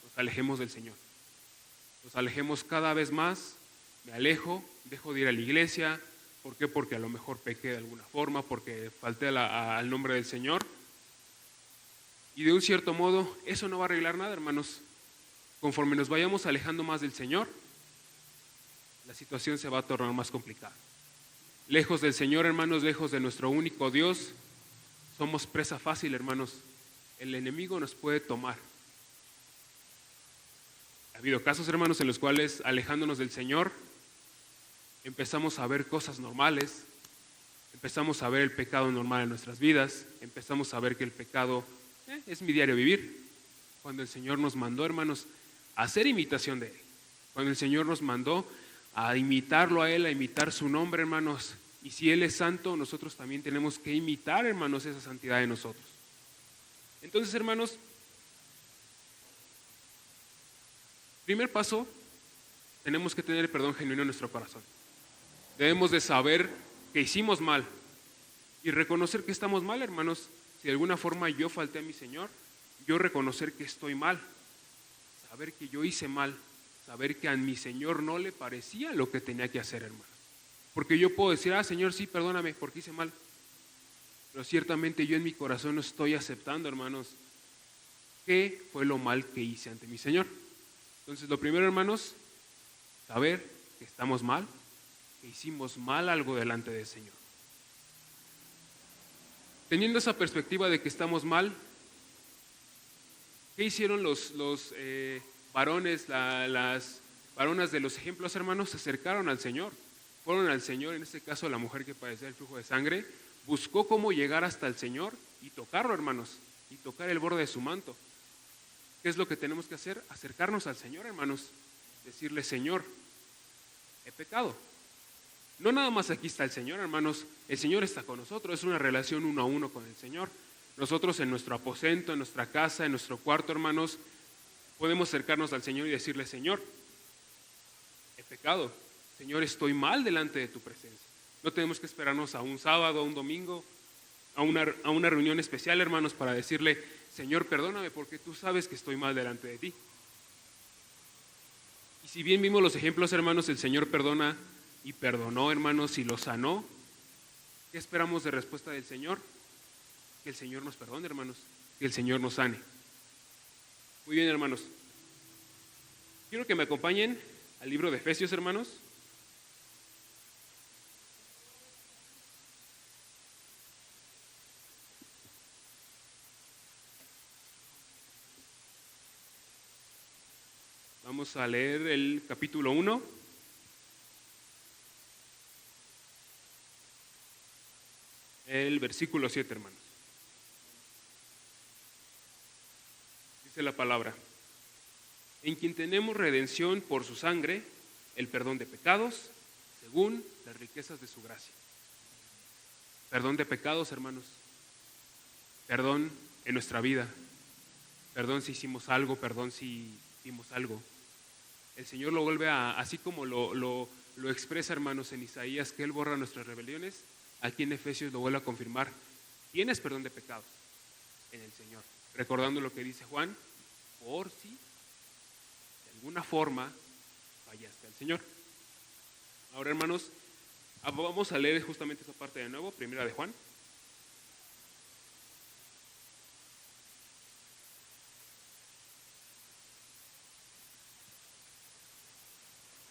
nos alejemos del Señor. Nos alejemos cada vez más, me alejo, dejo de ir a la iglesia. ¿Por qué? Porque a lo mejor pequé de alguna forma, porque falté al nombre del Señor. Y de un cierto modo, eso no va a arreglar nada, hermanos. Conforme nos vayamos alejando más del Señor, la situación se va a tornar más complicada. Lejos del Señor, hermanos, lejos de nuestro único Dios, somos presa fácil, hermanos. El enemigo nos puede tomar. Ha habido casos, hermanos, en los cuales, alejándonos del Señor, empezamos a ver cosas normales, empezamos a ver el pecado normal en nuestras vidas, empezamos a ver que el pecado es mi diario vivir. Cuando el Señor nos mandó, hermanos, a hacer imitación de Él, cuando el Señor nos mandó a imitarlo a Él, a imitar su nombre, hermanos, y si Él es santo, nosotros también tenemos que imitar, hermanos, esa santidad de nosotros. Entonces, hermanos, primer paso, tenemos que tener el perdón genuino en nuestro corazón. Debemos de saber que hicimos mal y reconocer que estamos mal, hermanos. Si de alguna forma yo falté a mi Señor, yo reconocer que estoy mal, saber que yo hice mal, saber que a mi Señor no le parecía lo que tenía que hacer, hermano. Porque yo puedo decir, Señor, sí, perdóname porque hice mal. Pero ciertamente yo en mi corazón no estoy aceptando, hermanos, qué fue lo mal que hice ante mi Señor. Entonces, lo primero, hermanos, saber que estamos mal, que hicimos mal algo delante del Señor. Teniendo esa perspectiva de que estamos mal, ¿qué hicieron los varones, las varonas de los ejemplos, hermanos? Se acercaron al Señor, fueron al Señor, en este caso la mujer que padecía el flujo de sangre, buscó cómo llegar hasta el Señor y tocarlo, hermanos, y tocar el borde de su manto. ¿Qué es lo que tenemos que hacer? Acercarnos al Señor, hermanos, decirle, Señor, he pecado. No nada más aquí está el Señor, hermanos, el Señor está con nosotros, es una relación uno a uno con el Señor. Nosotros en nuestro aposento, en nuestra casa, en nuestro cuarto, hermanos, podemos acercarnos al Señor y decirle, Señor, he pecado, Señor, estoy mal delante de tu presencia. No tenemos que esperarnos a un sábado, a un domingo, a una reunión especial, hermanos, para decirle, Señor, perdóname porque tú sabes que estoy mal delante de ti. Y si bien vimos los ejemplos, hermanos, el Señor perdona y perdonó, hermanos, y lo sanó. ¿Qué esperamos de respuesta del Señor? Que el Señor nos perdone, hermanos, que el Señor nos sane. Muy bien, hermanos. Quiero que me acompañen al libro de Efesios, hermanos. Vamos a leer el capítulo 1. El versículo 7, hermanos. Dice la palabra: en quien tenemos redención por su sangre, el perdón de pecados, según las riquezas de su gracia. Perdón de pecados, hermanos. Perdón en nuestra vida. Perdón si hicimos algo, perdón si hicimos algo. El Señor lo vuelve así como lo expresa, hermanos, en Isaías, que Él borra nuestras rebeliones. Aquí en Efesios lo vuelve a confirmar. Tienes perdón de pecados en el Señor. Recordando lo que dice Juan, por si de alguna forma fallaste al Señor. Ahora, hermanos, vamos a leer justamente esa parte de nuevo, primera de Juan.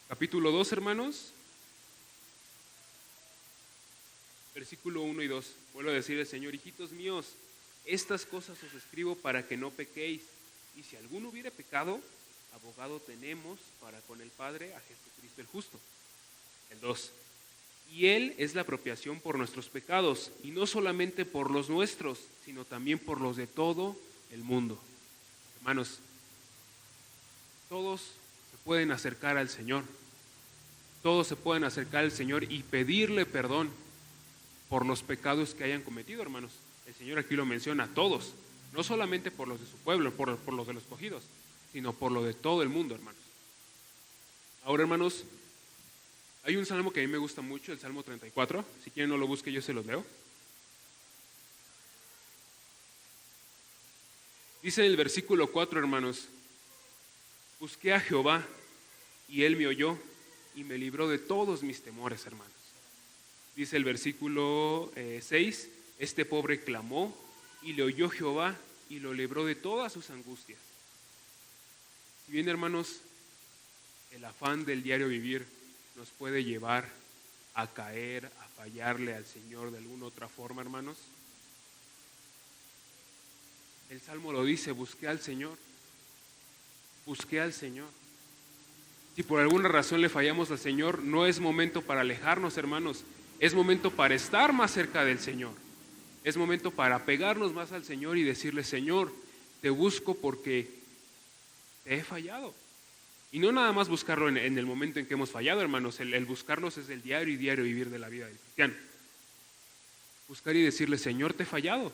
Capítulo 2, hermanos, versículo 1 y 2. Vuelvo a decir el Señor: hijitos míos, estas cosas os escribo para que no pequéis. Y si alguno hubiere pecado, abogado tenemos para con el Padre, a Jesucristo el justo. El 2. Y Él es la apropiación por nuestros pecados, y no solamente por los nuestros, sino también por los de todo el mundo. Hermanos, todos se pueden acercar al Señor. Todos se pueden acercar al Señor y pedirle perdón por los pecados que hayan cometido, hermanos. El Señor aquí lo menciona, todos, no solamente por los de su pueblo, por los de los escogidos, sino por lo de todo el mundo, hermanos. Ahora, hermanos, hay un salmo que a mí me gusta mucho, el Salmo 34. Si quieren no lo busque, yo se los leo. Dice en el versículo 4, hermanos: busqué a Jehová y Él me oyó y me libró de todos mis temores, hermanos. Dice el versículo 6, este pobre clamó y le oyó Jehová y lo libró de todas sus angustias. Si bien, hermanos, el afán del diario vivir nos puede llevar a caer, a fallarle al Señor de alguna otra forma, hermanos, el Salmo lo dice: busqué al Señor, busqué al Señor. Si por alguna razón le fallamos al Señor, no es momento para alejarnos, hermanos. Es momento para estar más cerca del Señor. Es momento para pegarnos más al Señor y decirle: Señor, te busco porque te he fallado. Y no nada más buscarlo en el momento en que hemos fallado, hermanos. El buscarlos es el diario y diario vivir de la vida del cristiano. Buscar y decirle: Señor, te he fallado.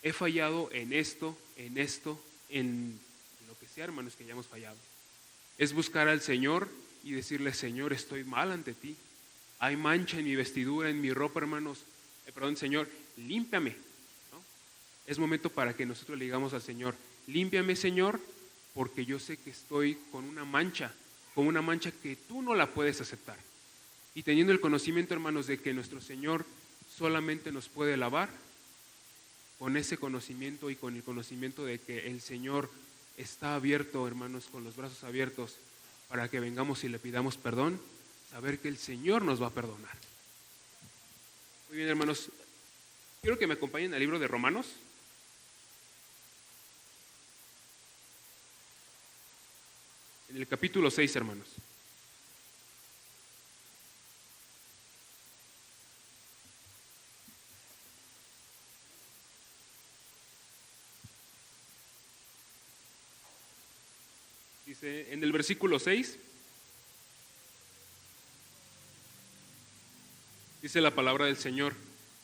He fallado en esto, en lo que sea, hermanos, que hayamos fallado. Es buscar al Señor y decirle: Señor, estoy mal ante ti. Hay mancha en mi vestidura, en mi ropa, hermanos. Perdón, Señor, límpiame, ¿no? Es momento para que nosotros le digamos al Señor: límpiame, Señor, porque yo sé que estoy con una mancha que tú no la puedes aceptar. Y teniendo el conocimiento, hermanos, de que nuestro Señor solamente nos puede lavar, con ese conocimiento y con el conocimiento de que el Señor está abierto, hermanos, con los brazos abiertos para que vengamos y le pidamos perdón, saber que el Señor nos va a perdonar. Muy bien, hermanos, quiero que me acompañen al libro de Romanos. En el capítulo 6, hermanos. Dice en el versículo 6, dice la palabra del Señor: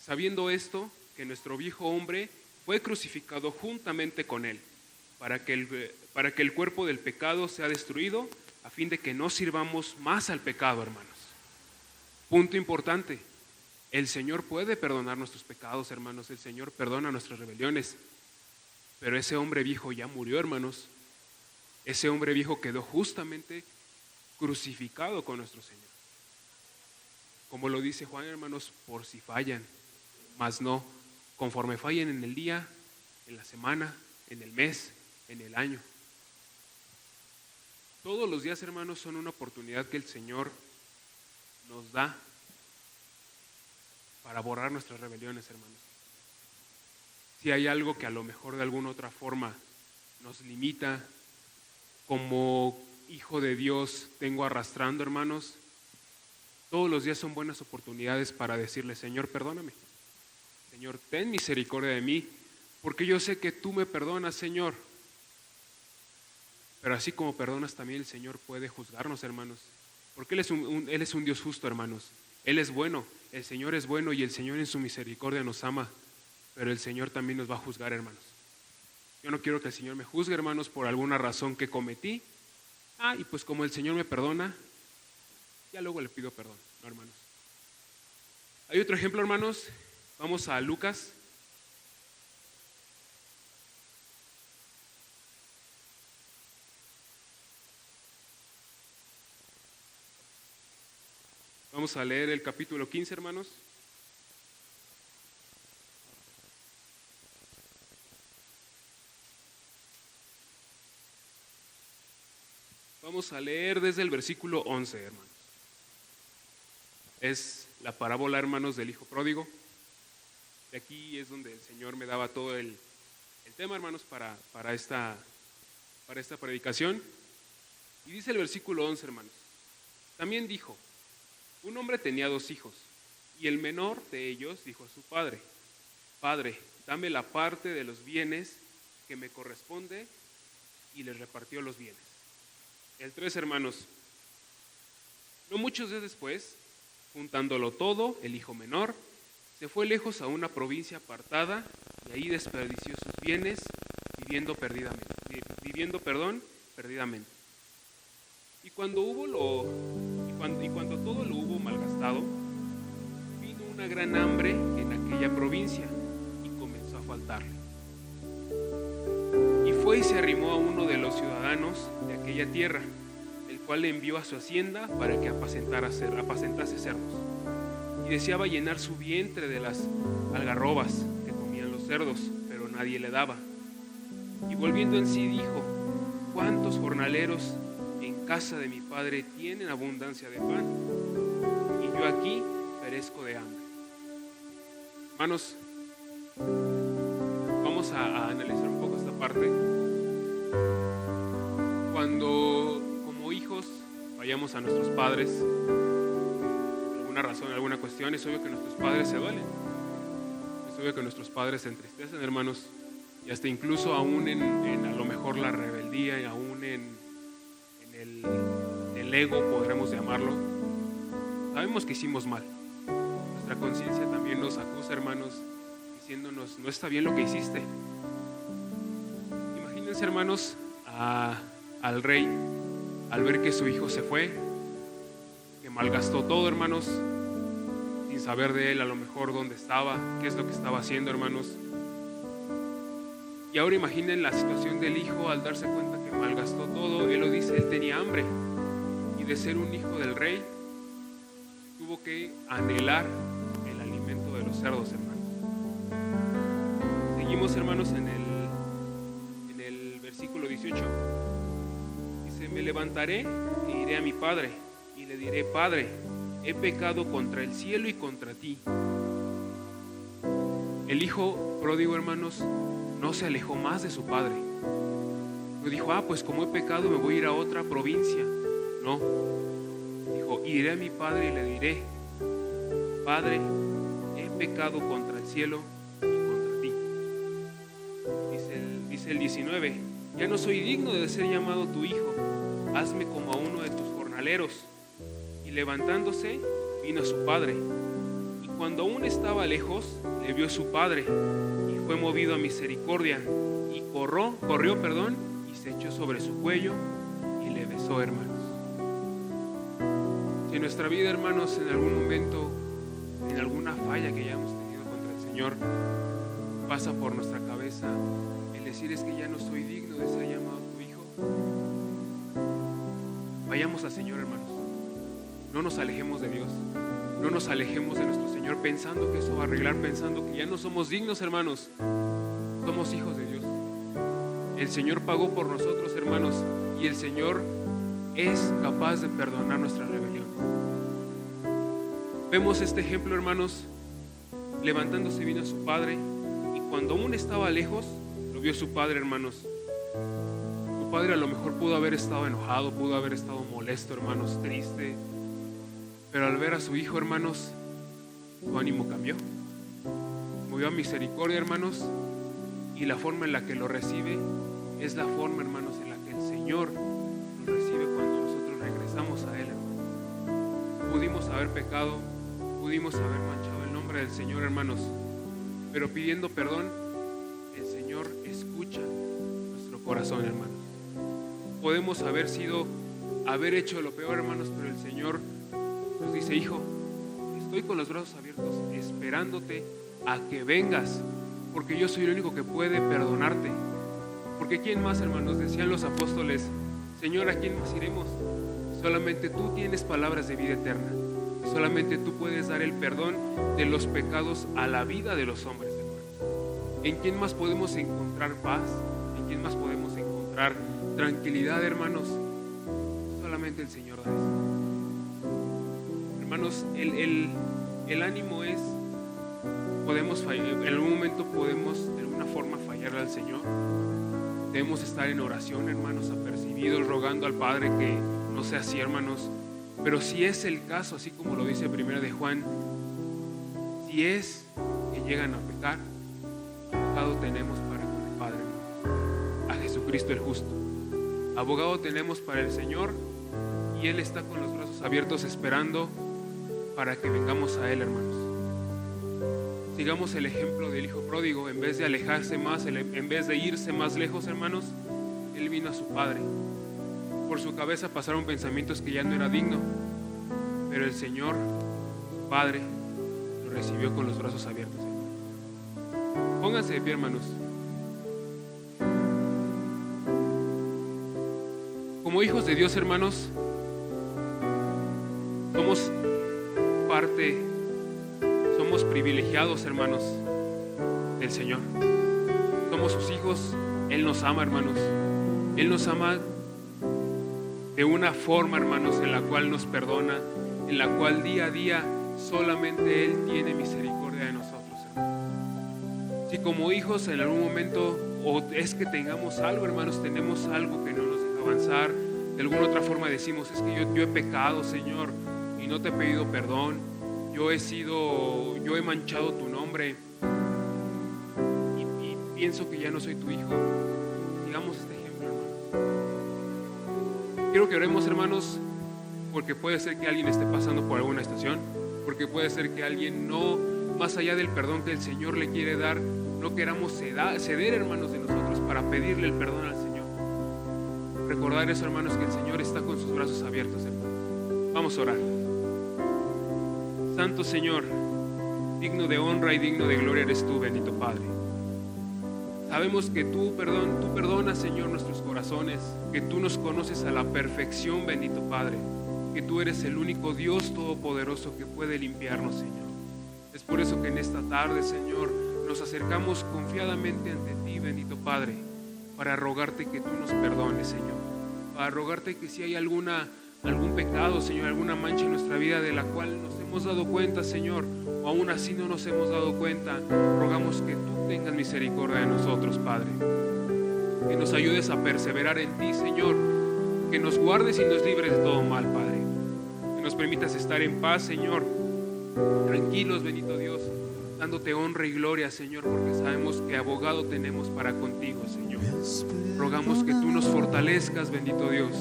sabiendo esto, que nuestro viejo hombre fue crucificado juntamente con él, para que el cuerpo del pecado sea destruido, a fin de que no sirvamos más al pecado, hermanos. Punto importante: el Señor puede perdonar nuestros pecados, hermanos. El Señor perdona nuestras rebeliones, pero ese hombre viejo ya murió, hermanos. Ese hombre viejo quedó justamente crucificado con nuestro Señor. Como lo dice Juan, hermanos, por si fallan, mas no conforme fallen en el día, en la semana, en el mes, en el año. Todos los días, hermanos, son una oportunidad que el Señor nos da para borrar nuestras rebeliones, hermanos. Si hay algo que a lo mejor de alguna otra forma nos limita, como hijo de Dios tengo arrastrando, hermanos, todos los días son buenas oportunidades para decirle: Señor, perdóname. Señor, ten misericordia de mí, porque yo sé que tú me perdonas, Señor. Pero así como perdonas, también el Señor puede juzgarnos, hermanos, porque Él es un Dios justo, hermanos. Él es bueno, el Señor es bueno y el Señor en su misericordia nos ama, pero el Señor también nos va a juzgar, hermanos. Yo no quiero que el Señor me juzgue, hermanos, por alguna razón que cometí. Y pues como el Señor me perdona, ya luego le pido perdón, ¿no, hermanos? Hay otro ejemplo, hermanos. Vamos a Lucas. Vamos a leer el capítulo 15, hermanos. Vamos a leer desde el versículo 11, hermanos. Es la parábola, hermanos, del hijo pródigo. De aquí es donde el Señor me daba todo el tema, hermanos, para esta predicación. Y dice el versículo 11, hermanos. También dijo: un hombre tenía 2 hijos, y el menor de ellos dijo a su padre: Padre, dame la parte de los bienes que me corresponde, y le repartió los bienes. El 3, hermanos. No muchos días después, juntándolo todo, el hijo menor se fue lejos a una provincia apartada y ahí desperdició sus bienes viviendo perdidamente. Y cuando todo lo hubo malgastado, vino una gran hambre en aquella provincia y comenzó a faltarle. Y fue y se arrimó a uno de los ciudadanos de aquella tierra, el cual le envió a su hacienda para que apacentase cerdos. Y deseaba llenar su vientre de las algarrobas que comían los cerdos, pero nadie le daba. Y volviendo en sí dijo: ¿cuántos jornaleros en casa de mi padre tienen abundancia de pan? Y yo aquí perezco de hambre. Hermanos, vamos a analizar un poco esta parte. Cuando como hijos vayamos a nuestros padres, por alguna razón, alguna cuestión, es obvio que nuestros padres se duelen. Es obvio que nuestros padres se entristecen, hermanos, y hasta incluso aún en a lo mejor la rebeldía y aún en el ego, podremos llamarlo, sabemos que hicimos mal. Nuestra conciencia también nos acusa, hermanos, diciéndonos: no está bien lo que hiciste. Imagínense, hermanos, al rey, al ver que su hijo se fue, que malgastó todo, hermanos, sin saber de él a lo mejor dónde estaba, qué es lo que estaba haciendo, hermanos. Y ahora imaginen la situación del hijo al darse cuenta que malgastó todo. Él lo dice, él tenía hambre, y de ser un hijo del rey tuvo que anhelar el alimento de los cerdos, hermanos. Seguimos, hermanos, en el versículo 18. Dice: me levantaré e iré a mi padre y le diré: Padre, he pecado contra el cielo y contra ti. El hijo pródigo, hermanos, no se alejó más de su padre. No dijo: pues como he pecado me voy a ir a otra provincia. No, dijo: iré a mi padre y le diré: Padre, he pecado contra el cielo y contra ti. Dice el 19: ya no soy digno de ser llamado tu hijo, hazme como a uno de tus jornaleros. Y levantándose, vino a su padre. Y cuando aún estaba lejos, le vio su padre, y fue movido a misericordia, y corrió, y se echó sobre su cuello, y le besó, hermanos. Si en nuestra vida, hermanos, en algún momento, en alguna falla que hayamos tenido contra el Señor, pasa por nuestra cabeza el decir: es que ya no soy digno de ser llamado tu hijo, vayamos al Señor, hermanos. No nos alejemos de Dios, no nos alejemos de nuestro Señor pensando que eso va a arreglar, pensando que ya no somos dignos, hermanos. Somos hijos de Dios. El Señor pagó por nosotros, hermanos, y el Señor es capaz de perdonar nuestra rebelión. Vemos este ejemplo, hermanos. Levantándose vino a su padre, y cuando aún estaba lejos, lo vio su padre, hermanos. Su Padre a lo mejor pudo haber estado enojado, pudo haber estado molesto, hermanos, triste, pero al ver a su hijo, hermanos, su ánimo cambió. Movió a misericordia, hermanos, y la forma en la que lo recibe es la forma, hermanos, en la que el Señor nos recibe cuando nosotros regresamos a Él, hermanos. Pudimos haber pecado, pudimos haber manchado el nombre del Señor, hermanos, pero pidiendo perdón, el Señor escucha nuestro corazón, hermanos. Podemos haber hecho lo peor, hermanos, pero el Señor nos dice: hijo, estoy con los brazos abiertos esperándote a que vengas, porque yo soy el único que puede perdonarte. Porque ¿quién más, hermanos? Decían los apóstoles: Señor, ¿a quién más iremos? Solamente tú tienes palabras de vida eterna, y solamente tú puedes dar el perdón de los pecados a la vida de los hombres, hermanos. ¿En quién más podemos encontrar paz? ¿En quién más podemos encontrar tranquilidad, hermanos? Solamente el Señor da eso. Hermanos, el ánimo es, podemos fallar, en algún momento podemos de alguna forma fallarle al Señor. Debemos estar en oración, hermanos, apercibidos, rogando al Padre que no sea así, hermanos. Pero si es el caso, así como lo dice primero de Juan, si es que llegan a pecar, abogado tenemos para con el Padre, hermanos, a Jesucristo el justo. Abogado tenemos para el Señor, y Él está con los brazos abiertos esperando para que vengamos a Él, hermanos. Sigamos el ejemplo del hijo pródigo. En vez de alejarse más, en vez de irse más lejos, hermanos, Él vino a su Padre. Por su cabeza pasaron pensamientos que ya no era digno, pero el Señor, Padre, lo recibió con los brazos abiertos, hermanos. Pónganse de pie, hermanos. Como hijos de Dios, hermanos, somos parte, somos privilegiados, hermanos, del Señor. Somos sus hijos. Él nos ama, hermanos. Él nos ama de una forma, hermanos, en la cual nos perdona, en la cual día a día solamente Él tiene misericordia de nosotros, hermanos. Si como hijos en algún momento, o es que tengamos algo, hermanos, tenemos algo que no nos deja avanzar, de alguna otra forma decimos: es que yo he pecado, Señor, y no te he pedido perdón, yo he manchado tu nombre, y pienso que ya no soy tu hijo. Digamos este ejemplo, hermanos. Quiero que oremos, hermanos, porque puede ser que alguien esté pasando por alguna estación, porque puede ser que alguien no, más allá del perdón que el Señor le quiere dar, no queramos ceder, hermanos, de nosotros para pedirle el perdón al Señor. Recordar eso, hermanos, que el Señor está con sus brazos abiertos, hermanos. Vamos a orar. Santo Señor, digno de honra y digno de gloria eres tú, bendito Padre. Sabemos que tú perdonas, Señor, nuestros corazones, que tú nos conoces a la perfección, bendito Padre, que tú eres el único Dios todopoderoso que puede limpiarnos, Señor. Es por eso que en esta tarde, Señor, nos acercamos confiadamente ante ti, bendito Padre, para rogarte que tú nos perdones, Señor, para rogarte que si hay algún pecado, Señor, alguna mancha en nuestra vida de la cual nos hemos dado cuenta, Señor, o aún así no nos hemos dado cuenta, rogamos que tú tengas misericordia de nosotros, Padre, que nos ayudes a perseverar en ti, Señor, que nos guardes y nos libres de todo mal, Padre, que nos permitas estar en paz, Señor, tranquilos, bendito Dios, dándote honra y gloria, Señor, porque sabemos que abogado tenemos para contigo, Señor. Rogamos que tú nos fortalezcas, bendito Dios,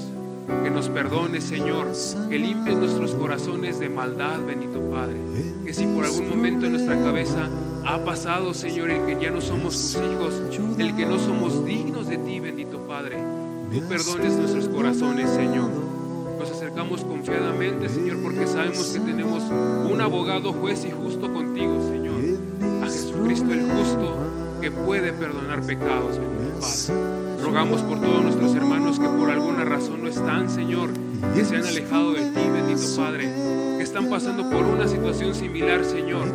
que nos perdones, Señor, que limpies nuestros corazones de maldad, bendito Padre, que si por algún momento en nuestra cabeza ha pasado, Señor, el que ya no somos tus hijos, el que no somos dignos de ti, bendito Padre, tú perdones nuestros corazones, Señor. Nos acercamos confiadamente, Señor, porque sabemos que tenemos un abogado, juez y justo contigo, Señor, a Jesucristo el justo, que puede perdonar pecados, bendito Padre. Rogamos por todos nuestros hermanos que por alguna razón no están, Señor, que se han alejado de ti, bendito Padre, que están pasando por una situación similar, Señor.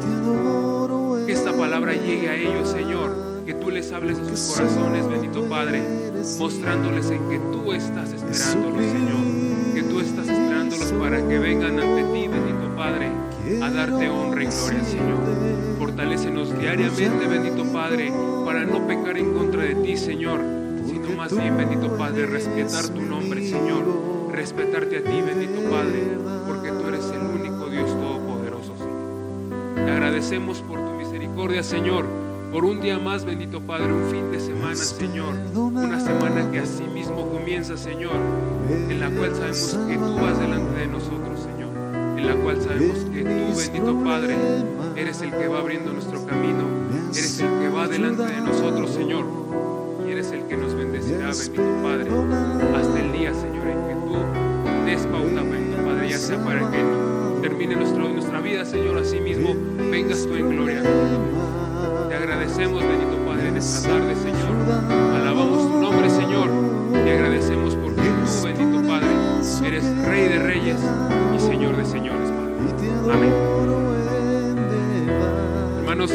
Que esta palabra llegue a ellos, Señor, que tú les hables a sus corazones, bendito Padre, mostrándoles en que tú estás esperándolos, Señor, que tú estás esperándolos para que vengan ante ti, bendito Padre, a darte honra y gloria, Señor. Fortalécenos diariamente, bendito Padre, para no pecar en contra de ti, Señor, sino más bien, bendito Padre, respetar tu nombre, Señor, respetarte a ti, bendito Padre, porque tú eres el único Dios todopoderoso, Señor. Te agradecemos por tu misericordia, Señor, por un día más, bendito Padre, un fin de semana, Señor, una semana que así mismo comienza, Señor, en la cual sabemos que tú vas delante de nosotros, Señor, en la cual sabemos que tú, bendito Padre, eres el que va abriendo nuestro camino, eres el que va delante de nosotros, Señor, y eres el que nos bendecirá, bendito Padre, hasta el día, Señor, en que tú des pauta, bendito Padre, ya sea para que termine nuestra vida, Señor, así mismo vengas tú en gloria. Te agradecemos, bendito Padre, en esta tarde, Señor. Alabamos tu nombre, Señor. Te agradecemos porque tú, bendito Padre, eres Rey de Reyes y Señor de Señores, Padre. Amén. Hermanos,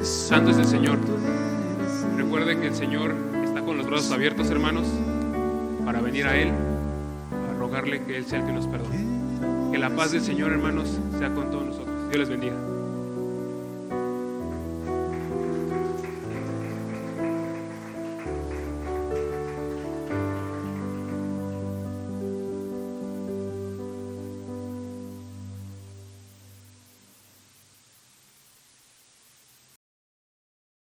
santo es el Señor. Recuerden que el Señor está con los brazos abiertos, hermanos, para venir a Él, a rogarle que Él sea el que nos perdone. Que la paz del Señor, hermanos, sea con todos nosotros. Dios les bendiga.